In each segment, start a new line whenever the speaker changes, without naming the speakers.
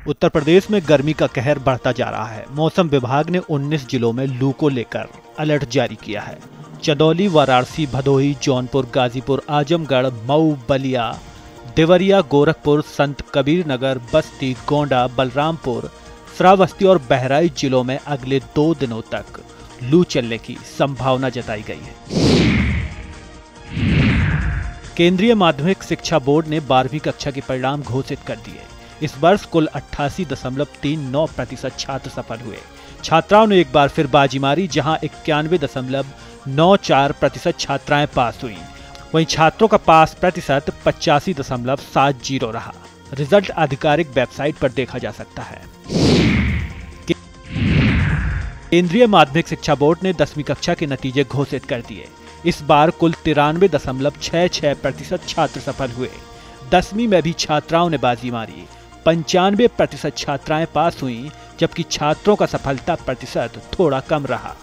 उत्तर प्रदेश में गर्मी का कहर बढ़ता जा रहा है। मौसम विभाग ने 19 जिलों में लू को लेकर अलर्ट जारी किया है। चंदौली, वाराणसी, भदोही, जौनपुर, गाजीपुर, आजमगढ़, मऊ, बलिया, देवरिया, गोरखपुर, संत कबीर नगर, बस्ती, गोंडा, बलरामपुर, श्रावस्ती और बहराइच जिलों में अगले 2 दिनों तक लू चलने की संभावना जताई गई है। केंद्रीय माध्यमिक शिक्षा बोर्ड ने 12वीं कक्षा के परिणाम घोषित कर दिए। इस वर्ष कुल 88.39% छात्र सफल हुए। छात्राओं ने एक बार फिर बाजी मारी, जहां 91.94% छात्राएं पास हुई। वहीं छात्रों का पास प्रतिशत 85.70 रहा। रिजल्ट आधिकारिक वेबसाइट पर देखा जा सकता है। केंद्रीय माध्यमिक शिक्षा बोर्ड ने 10वीं कक्षा के नतीजे घोषित कर दिए। इस बार कुल 93.66% छात्र सफल हुए। 10वीं में भी छात्राओं ने बाजी मारी। 95% छात्राएं पास हुईं, जबकि छात्रों का सफलता प्रतिशत थोड़ा कम रहा।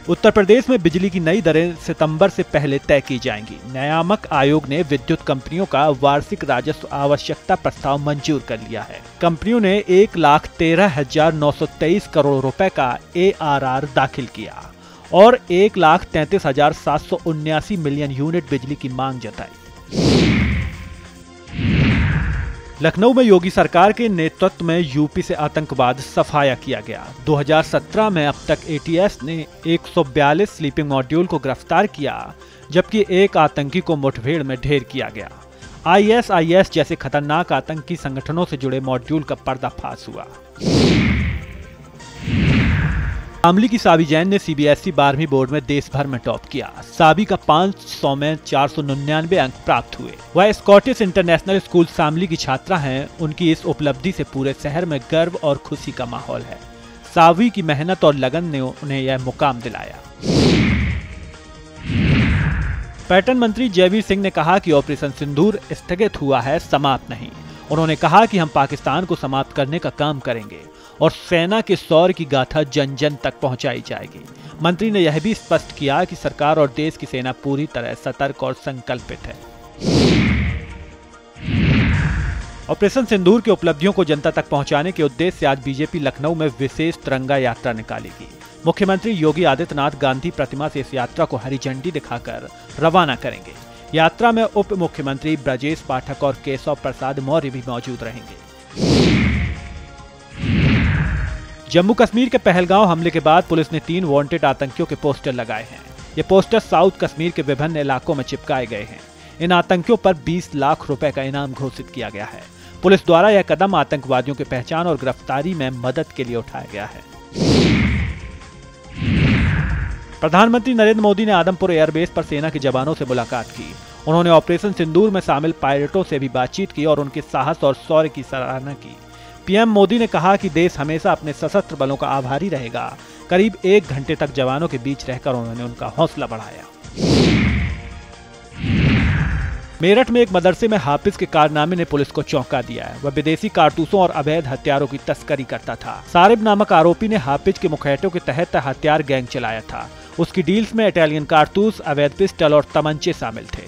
उत्तर प्रदेश में बिजली की नई दरें सितंबर से पहले तय की जाएंगी। नियामक आयोग ने विद्युत कंपनियों का वार्षिक राजस्व आवश्यकता प्रस्ताव मंजूर कर लिया है। कंपनियों ने 1,13,923 करोड़ रुपए का ARR दाखिल किया और 1,33,779 मिलियन यूनिट बिजली की मांग जताई। लखनऊ में योगी सरकार के नेतृत्व में यूपी से आतंकवाद सफाया किया गया। 2017 में अब तक ATS ने 142 स्लीपिंग मॉड्यूल को गिरफ्तार किया, जबकि एक आतंकी को मुठभेड़ में ढेर किया गया। ISIS जैसे खतरनाक आतंकी संगठनों से जुड़े मॉड्यूल का पर्दाफाश हुआ। शामली की साबी जैन ने CBSE 12वीं बोर्ड में देश भर में टॉप किया। साबी का 500 में 499 अंक प्राप्त हुए। वह स्कॉटिश इंटरनेशनल स्कूल शामली की छात्रा हैं। उनकी इस उपलब्धि से पूरे शहर में गर्व और खुशी का माहौल है। साबी की मेहनत और लगन ने उन्हें यह मुकाम दिलाया। पर्यटन मंत्री जयवीर सिंह ने कहा कि ऑपरेशन सिंदूर स्थगित हुआ है, समाप्त नहीं। उन्होंने कहा कि हम पाकिस्तान को समाप्त करने का काम करेंगे और सेना के शौर्य की गाथा जन जन तक पहुंचाई जाएगी। मंत्री ने यह भी स्पष्ट किया कि सरकार और देश की सेना पूरी तरह सतर्क और संकल्पित है। ऑपरेशन सिंदूर की उपलब्धियों को जनता तक पहुंचाने के उद्देश्य से आज बीजेपी लखनऊ में विशेष तिरंगा यात्रा निकालेगी। मुख्यमंत्री योगी आदित्यनाथ गांधी प्रतिमा से इस यात्रा को हरी झंडी दिखाकर रवाना करेंगे। यात्रा में उप मुख्यमंत्री ब्रजेश पाठक और केशव प्रसाद मौर्य भी मौजूद रहेंगे। जम्मू कश्मीर के पहलगांव हमले के बाद पुलिस ने 3 वांटेड आतंकियों के पोस्टर लगाए हैं। ये पोस्टर साउथ कश्मीर के विभिन्न इलाकों में चिपकाए गए हैं। इन आतंकियों पर 20 लाख रुपए का इनाम घोषित किया गया है। पुलिस द्वारा यह कदम आतंकवादियों की पहचान और गिरफ्तारी में मदद के लिए उठाया गया है। प्रधानमंत्री नरेंद्र मोदी ने आदमपुर एयरबेस पर सेना के जवानों से मुलाकात की। उन्होंने ऑपरेशन सिंदूर में शामिल पायलटों से भी बातचीत की और उनके साहस और शौर्य की सराहना की। पीएम मोदी ने कहा कि देश हमेशा अपने सशस्त्र बलों का आभारी रहेगा। करीब 1 घंटे तक जवानों के बीच रहकर उन्होंने उनका हौसला बढ़ाया। मेरठ में एक मदरसे में हाफिज के कारनामे ने पुलिस को चौंका दिया है। वह विदेशी कारतूसों और अवैध हथियारों की तस्करी करता था। सारिब नामक आरोपी ने हाफिज के मुखैटों के तहत हथियार गैंग चलाया था। उसकी डील्स में इटालियन कारतूस, अवैध पिस्टल और तमंचे शामिल थे।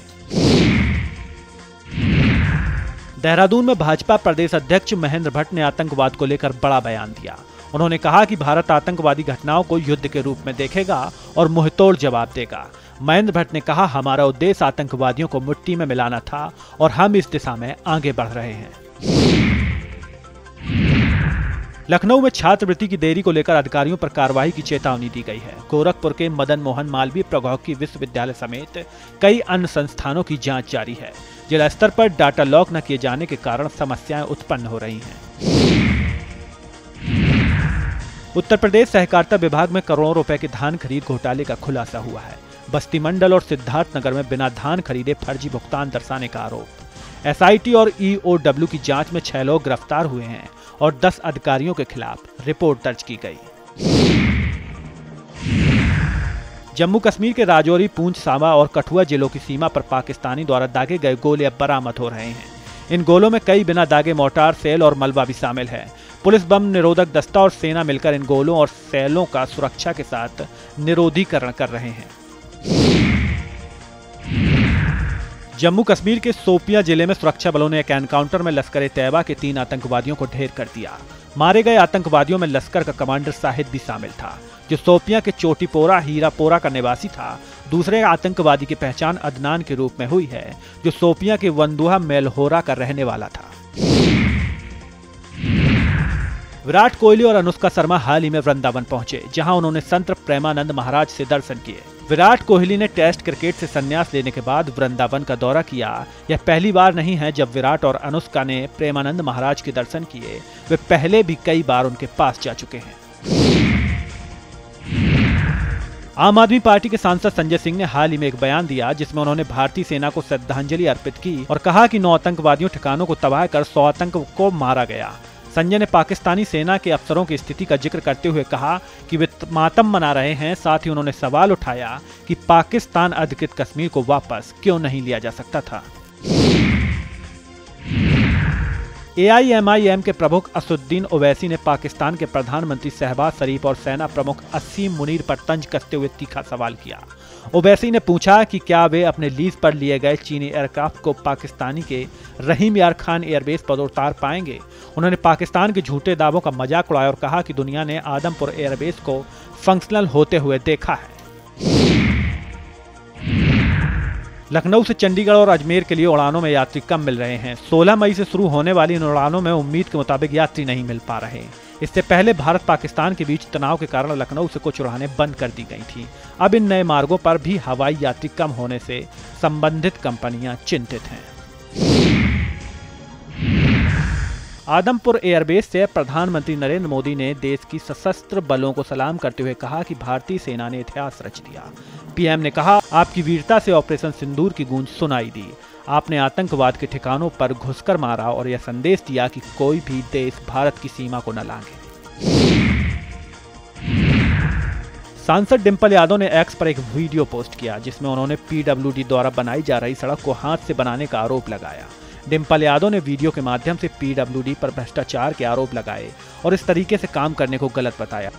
देहरादून में भाजपा प्रदेश अध्यक्ष महेंद्र भट्ट ने आतंकवाद को लेकर बड़ा बयान दिया। उन्होंने कहा कि भारत आतंकवादी घटनाओं को युद्ध के रूप में देखेगा और मुंहतोड़ जवाब देगा। महेंद्र भट्ट ने कहा, हमारा उद्देश्य आतंकवादियों को मिट्टी में मिलाना था और हम इस दिशा में आगे बढ़ रहे हैं। लखनऊ में छात्रवृत्ति की देरी को लेकर अधिकारियों पर कार्रवाई की चेतावनी दी गई है। गोरखपुर के मदन मोहन मालवीय प्रौद्योगिकी विश्वविद्यालय समेत कई अन्य संस्थानों की जांच जारी है। जिला स्तर पर डाटा लॉक न किए जाने के कारण समस्याएं उत्पन्न हो रही हैं। उत्तर प्रदेश सहकारिता विभाग में करोड़ों रुपए के धान खरीद घोटाले का खुलासा हुआ है। बस्ती मंडल और सिद्धार्थनगर में बिना धान खरीदे फर्जी भुगतान दर्शाने का आरोप। SIT और EOW की जांच में 6 लोग गिरफ्तार हुए हैं और 10 अधिकारियों के खिलाफ रिपोर्ट दर्ज की गई। जम्मू कश्मीर के राजौरी, पूंछ, सांबा और कठुआ जिलों की सीमा पर पाकिस्तानी द्वारा दागे गए गोले अब बरामद हो रहे हैं। इन गोलों में कई बिना दागे मोर्टार, सेल और मलबा भी शामिल है। पुलिस, बम निरोधक दस्ता और सेना मिलकर इन गोलों और सेलों का सुरक्षा के साथ निरोधीकरण कर रहे हैं। जम्मू कश्मीर के शोपियां जिले में सुरक्षा बलों ने एक एनकाउंटर में लश्कर ए तैयबा के 3 आतंकवादियों को ढेर कर दिया। मारे गए आतंकवादियों में लश्कर का कमांडर साहिद भी शामिल था, जो शोपियां के चोटीपोरा हीरापोरा का निवासी था। दूसरे आतंकवादी की पहचान अदनान के रूप में हुई है, जो शोपियां के वंदुहा मेलहोरा का रहने वाला था। विराट कोहली और अनुष्का शर्मा हाल ही में वृंदावन पहुंचे, जहां उन्होंने संत प्रेमानंद महाराज से दर्शन किए। विराट कोहली ने टेस्ट क्रिकेट से संन्यास लेने के बाद वृंदावन का दौरा किया। यह पहली बार नहीं है जब विराट और अनुष्का ने प्रेमानंद महाराज के दर्शन किए, वे पहले भी कई बार उनके पास जा चुके हैं। आम आदमी पार्टी के सांसद संजय सिंह ने हाल ही में एक बयान दिया, जिसमें उन्होंने भारतीय सेना को श्रद्धांजलि अर्पित की और कहा कि 9 आतंकवादियों ठिकानों को तबाह कर 100 आतंक को मारा गया। संजय ने पाकिस्तानी सेना के अफसरों की स्थिति का जिक्र करते हुए कहा कि वे मातम मना रहे हैं। साथ ही उन्होंने सवाल उठाया कि पाकिस्तान अधिकृत कश्मीर को वापस क्यों नहीं लिया जा सकता था। AIMIM के प्रमुख असुद्दीन ओवैसी ने पाकिस्तान के प्रधानमंत्री शहबाज शरीफ और सेना प्रमुख असीम मुनीर पर तंज कसते हुए तीखा सवाल किया। ओवैसी ने पूछा कि क्या वे अपने लीज पर लिए गए चीनी एयरक्राफ्ट को पाकिस्तानी के रहीम यार खान एयरबेस पर उतार पाएंगे। उन्होंने पाकिस्तान के झूठे दावों का मजाक उड़ाया और कहा कि दुनिया ने आदमपुर एयरबेस को फंक्शनल होते हुए देखा है। लखनऊ से चंडीगढ़ और अजमेर के लिए उड़ानों में यात्री कम मिल रहे हैं। 16 मई से शुरू होने वाली इन उड़ानों में उम्मीद के मुताबिक यात्री नहीं मिल पा रहे। इससे पहले भारत पाकिस्तान के बीच तनाव के कारण लखनऊ से कुछ उड़ानें बंद कर दी गई थीं। अब इन नए मार्गों पर भी हवाई यात्री कम होने से संबंधित कंपनियां चिंतित हैं। आदमपुर एयरबेस से प्रधानमंत्री नरेंद्र मोदी ने देश की सशस्त्र बलों को सलाम करते हुए कहा कि भारतीय सेना ने इतिहास रच दिया। पीएम ने कहा, आपकी वीरता से ऑपरेशन सिंदूर की गूंज सुनाई दी। आपने आतंकवाद के ठिकानों पर घुसकर मारा और यह संदेश दिया कि कोई भी देश भारत की सीमा को न लांघे। सांसद डिंपल यादव ने एक्स पर एक वीडियो पोस्ट किया, जिसमें उन्होंने PWD द्वारा बनाई जा रही सड़क को हाथ से बनाने का आरोप लगाया। डिंपल यादव ने वीडियो के माध्यम से PWD पर भ्रष्टाचार के आरोप लगाए और इस तरीके से काम करने को गलत बताया।